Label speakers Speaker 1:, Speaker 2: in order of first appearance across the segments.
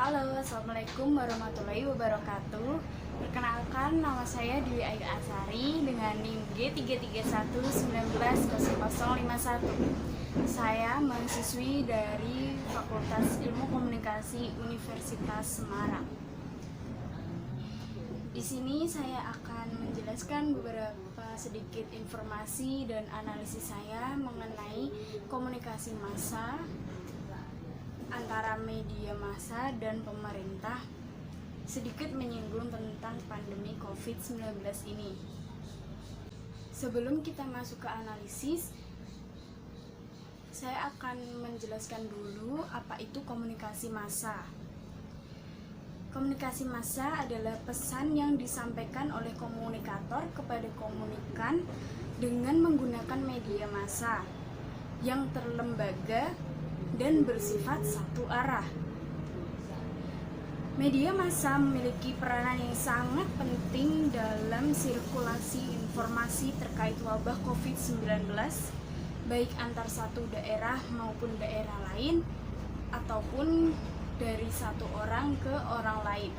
Speaker 1: Halo, Assalamualaikum warahmatullahi wabarakatuh. Perkenalkan, nama saya Dwi Ayu Asari dengan NIM G33190051. Saya mahasiswi dari Fakultas Ilmu Komunikasi Universitas Semarang. Di sini saya akan menjelaskan beberapa sedikit informasi dan analisis saya mengenai komunikasi massa antara media massa dan pemerintah, sedikit menyinggung tentang pandemi COVID-19 ini. Sebelum kita masuk ke analisis, saya akan menjelaskan dulu apa itu komunikasi massa. Komunikasi massa adalah pesan yang disampaikan oleh komunikator kepada komunikan dengan menggunakan media massa yang terlembaga dan bersifat satu arah. Media massa memiliki peranan yang sangat penting dalam sirkulasi informasi terkait wabah COVID-19, baik antar satu daerah maupun daerah lain, ataupun dari satu orang ke orang lain.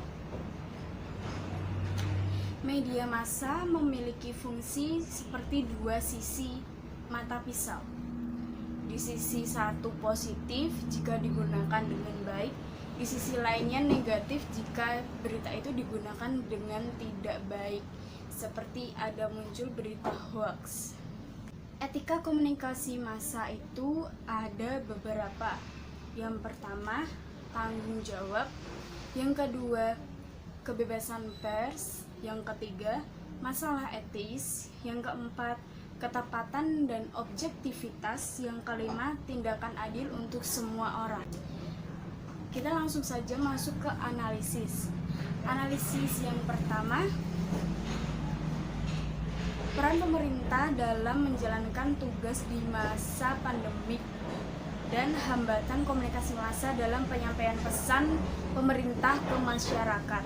Speaker 1: Media massa memiliki fungsi seperti dua sisi mata pisau. Di sisi satu positif jika digunakan dengan baik, di sisi lainnya negatif jika berita itu digunakan dengan tidak baik, seperti ada muncul berita hoax. Etika komunikasi massa itu ada beberapa. Yang pertama, tanggung jawab. Yang kedua, kebebasan pers. Yang ketiga, masalah etis. Yang keempat, ketepatan dan objektivitas. Yang kelima, tindakan adil untuk semua orang. Kita langsung saja masuk ke analisis. Analisis yang pertama, peran pemerintah dalam menjalankan tugas di masa pandemik dan hambatan komunikasi massa dalam penyampaian pesan pemerintah ke masyarakat.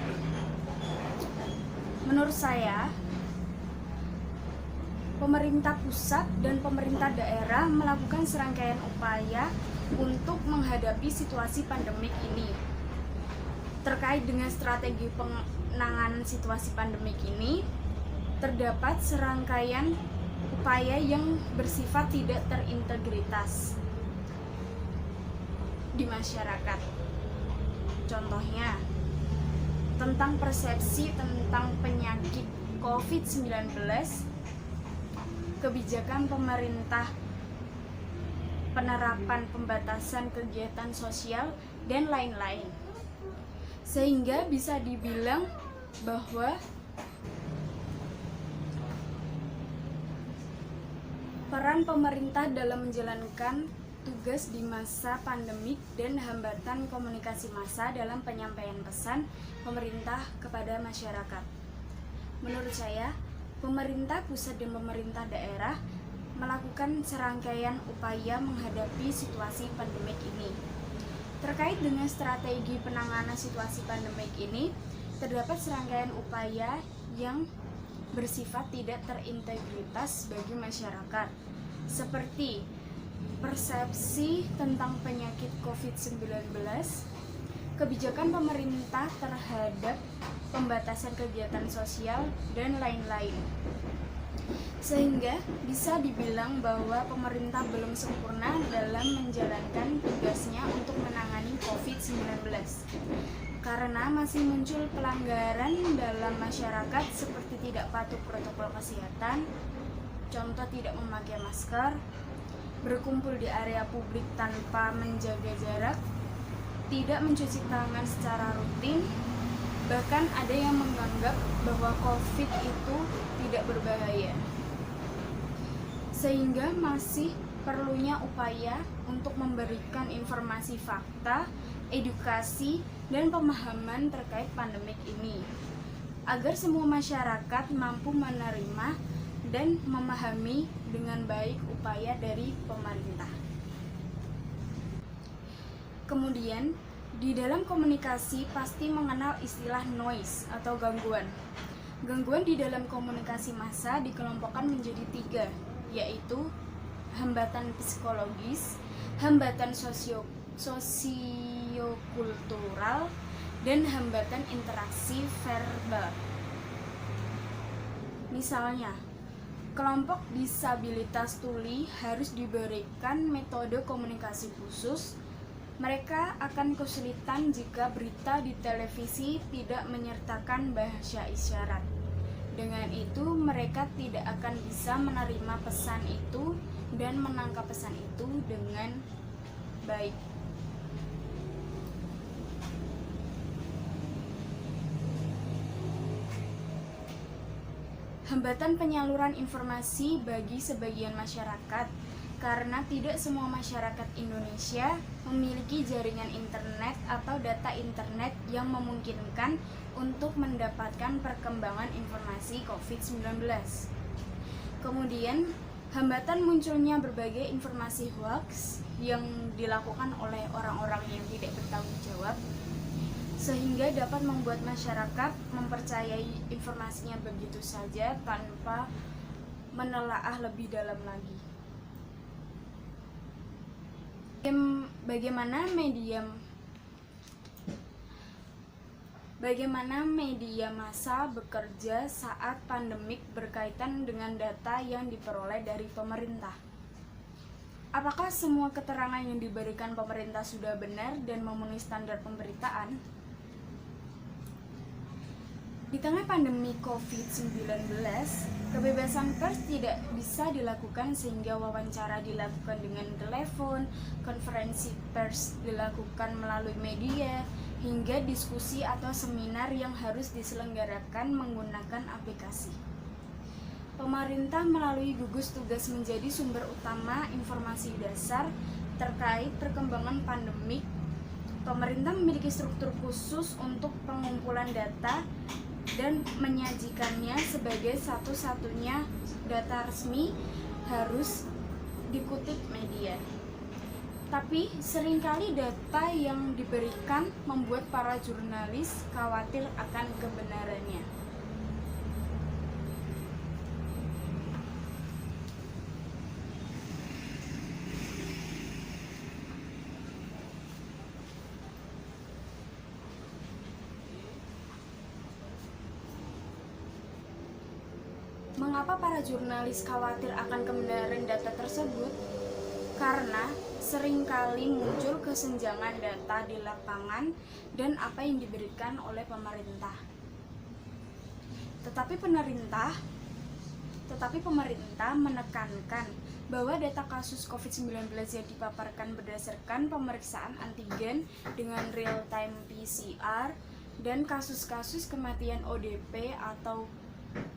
Speaker 1: Menurut saya, pemerintah pusat dan pemerintah daerah melakukan serangkaian upaya untuk menghadapi situasi pandemik ini. Terkait dengan strategi penanganan situasi pandemik ini, terdapat serangkaian upaya yang bersifat tidak terintegritas di masyarakat. Contohnya, tentang persepsi tentang penyakit COVID-19, kebijakan pemerintah, penerapan pembatasan kegiatan sosial, dan lain-lain. Sehingga bisa dibilang bahwa peran pemerintah dalam menjalankan tugas di masa pandemik dan hambatan komunikasi massa dalam penyampaian pesan pemerintah kepada masyarakat. Menurut saya, pemerintah pusat dan pemerintah daerah melakukan serangkaian upaya menghadapi situasi pandemik ini. Terkait dengan strategi penanganan situasi pandemik ini, terdapat serangkaian upaya yang bersifat tidak terintegritas bagi masyarakat, seperti persepsi tentang penyakit COVID-19, kebijakan pemerintah terhadap pembatasan kegiatan sosial, dan lain-lain. Sehingga bisa dibilang bahwa pemerintah belum sempurna dalam menjalankan tugasnya untuk menangani COVID-19, karena masih muncul pelanggaran dalam masyarakat seperti tidak patuh protokol kesehatan, contoh tidak memakai masker, berkumpul di area publik tanpa menjaga jarak, tidak mencuci tangan secara rutin, bahkan ada yang menganggap bahwa COVID itu tidak berbahaya. Sehingga masih perlunya upaya untuk memberikan informasi fakta, edukasi, dan pemahaman terkait pandemik ini, agar semua masyarakat mampu menerima dan memahami dengan baik upaya dari pemerintah. Kemudian, di dalam komunikasi pasti mengenal istilah noise atau gangguan. Gangguan di dalam komunikasi massa dikelompokkan menjadi 3, yaitu hambatan psikologis, hambatan sosiokultural, dan hambatan interaksi verbal. Misalnya, kelompok disabilitas tuli harus diberikan metode komunikasi khusus. Mereka akan kesulitan jika berita di televisi tidak menyertakan bahasa isyarat. Dengan itu, mereka tidak akan bisa menerima pesan itu dan menangkap pesan itu dengan baik. Hambatan penyaluran informasi bagi sebagian masyarakat, karena tidak semua masyarakat Indonesia memiliki jaringan internet atau data internet yang memungkinkan untuk mendapatkan perkembangan informasi COVID-19. Kemudian, hambatan munculnya berbagai informasi hoax yang dilakukan oleh orang-orang yang tidak bertanggung jawab, sehingga dapat membuat masyarakat mempercayai informasinya begitu saja tanpa menelaah lebih dalam lagi. Bagaimana media massa bekerja saat pandemik berkaitan dengan data yang diperoleh dari pemerintah? Apakah semua keterangan yang diberikan pemerintah sudah benar dan memenuhi standar pemberitaan? Di tengah pandemi COVID-19, kebebasan pers tidak bisa dilakukan sehingga wawancara dilakukan dengan telepon, konferensi pers dilakukan melalui media, hingga diskusi atau seminar yang harus diselenggarakan menggunakan aplikasi. Pemerintah melalui gugus tugas menjadi sumber utama informasi dasar terkait perkembangan pandemik. Pemerintah memiliki struktur khusus untuk pengumpulan data dan menyajikannya sebagai satu-satunya data resmi harus dikutip media. Tapi seringkali data yang diberikan membuat para jurnalis khawatir akan kebenarannya. Mengapa para jurnalis khawatir akan kebenaran data tersebut? Karena seringkali muncul kesenjangan data di lapangan dan apa yang diberikan oleh pemerintah. Tetapi pemerintah menekankan bahwa data kasus COVID-19 yang dipaparkan berdasarkan pemeriksaan antigen dengan real-time PCR dan kasus-kasus kematian ODP atau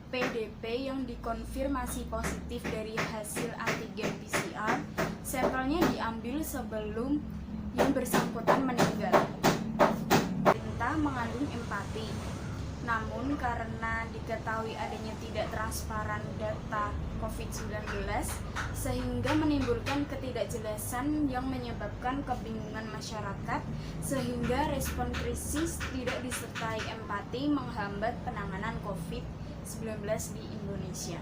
Speaker 1: PDP yang dikonfirmasi positif dari hasil antigen PCR, sampelnya diambil sebelum yang bersangkutan meninggal. Pemerintah mengandung empati, namun karena diketahui adanya tidak transparan data COVID-19, sehingga menimbulkan ketidakjelasan yang menyebabkan kebingungan masyarakat, sehingga respon krisis tidak disertai empati menghambat penanganan COVID-19 di Indonesia.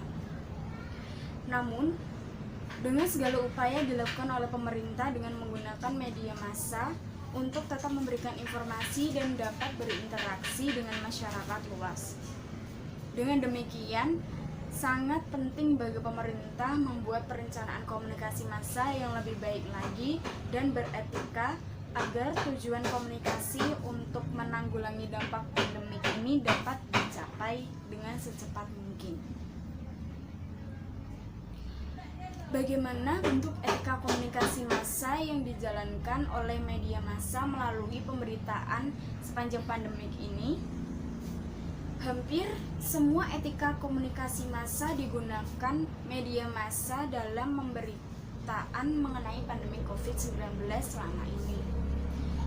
Speaker 1: Namun, dengan segala upaya dilakukan oleh pemerintah dengan menggunakan media massa untuk tetap memberikan informasi dan dapat berinteraksi dengan masyarakat luas. Dengan demikian, sangat penting bagi pemerintah membuat perencanaan komunikasi massa yang lebih baik lagi dan beretika agar tujuan komunikasi untuk menanggulangi dampak pandemi ini dapat dicapai dengan secepat mungkin. Bagaimana bentuk etika komunikasi massa yang dijalankan oleh media massa melalui pemberitaan sepanjang pandemik ini? Hampir semua etika komunikasi massa digunakan media massa dalam pemberitaan mengenai pandemi COVID-19 selama ini.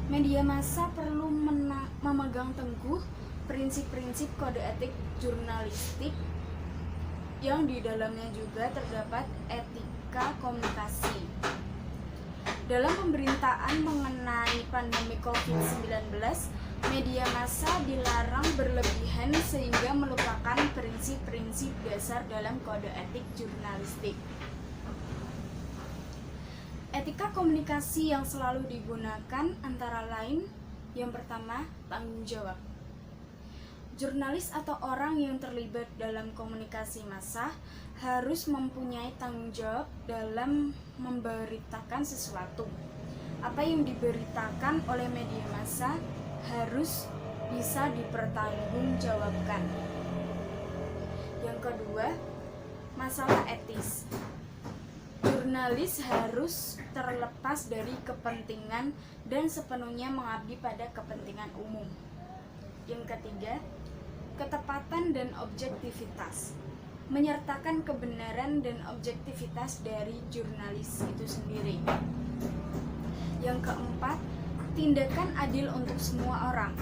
Speaker 1: Media massa perlu memegang teguh prinsip-prinsip kode etik jurnalistik yang di dalamnya juga terdapat etika komunikasi. Dalam pemberitaan mengenai pandemi COVID-19, media massa dilarang berlebihan sehingga melupakan prinsip-prinsip dasar dalam kode etik jurnalistik. Etika komunikasi yang selalu digunakan antara lain Yang pertama, tanggung jawab. Jurnalis atau orang yang terlibat dalam komunikasi massa harus mempunyai tanggung jawab dalam memberitakan sesuatu. Apa yang diberitakan oleh media massa harus bisa dipertanggungjawabkan. Yang kedua, masalah etis. Jurnalis harus terlepas dari kepentingan dan sepenuhnya mengabdi pada kepentingan umum. Yang ketiga, ketepatan dan objektivitas. Menyertakan kebenaran dan objektivitas dari jurnalis itu sendiri. Yang keempat, tindakan adil untuk semua orang.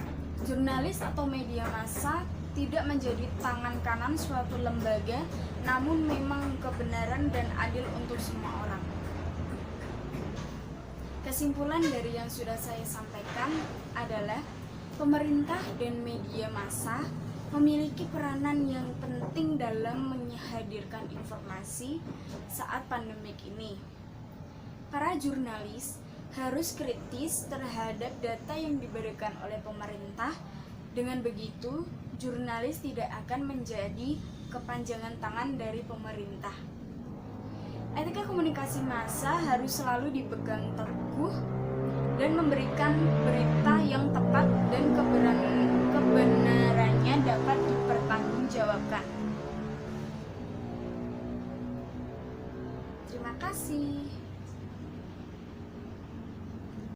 Speaker 1: Jurnalis atau media massa tidak menjadi tangan kanan suatu lembaga, namun memang kebenaran dan adil untuk semua orang. Kesimpulan dari yang sudah saya sampaikan adalah pemerintah dan media massa memiliki peranan yang penting dalam menghadirkan informasi saat pandemik ini. Para jurnalis harus kritis terhadap data yang diberikan oleh pemerintah. Dengan begitu, jurnalis tidak akan menjadi kepanjangan tangan dari pemerintah. Etika komunikasi massa harus selalu dipegang teguh dan memberikan berita yang tepat dan kebenarannya dapat dipertanggungjawabkan. Terima kasih.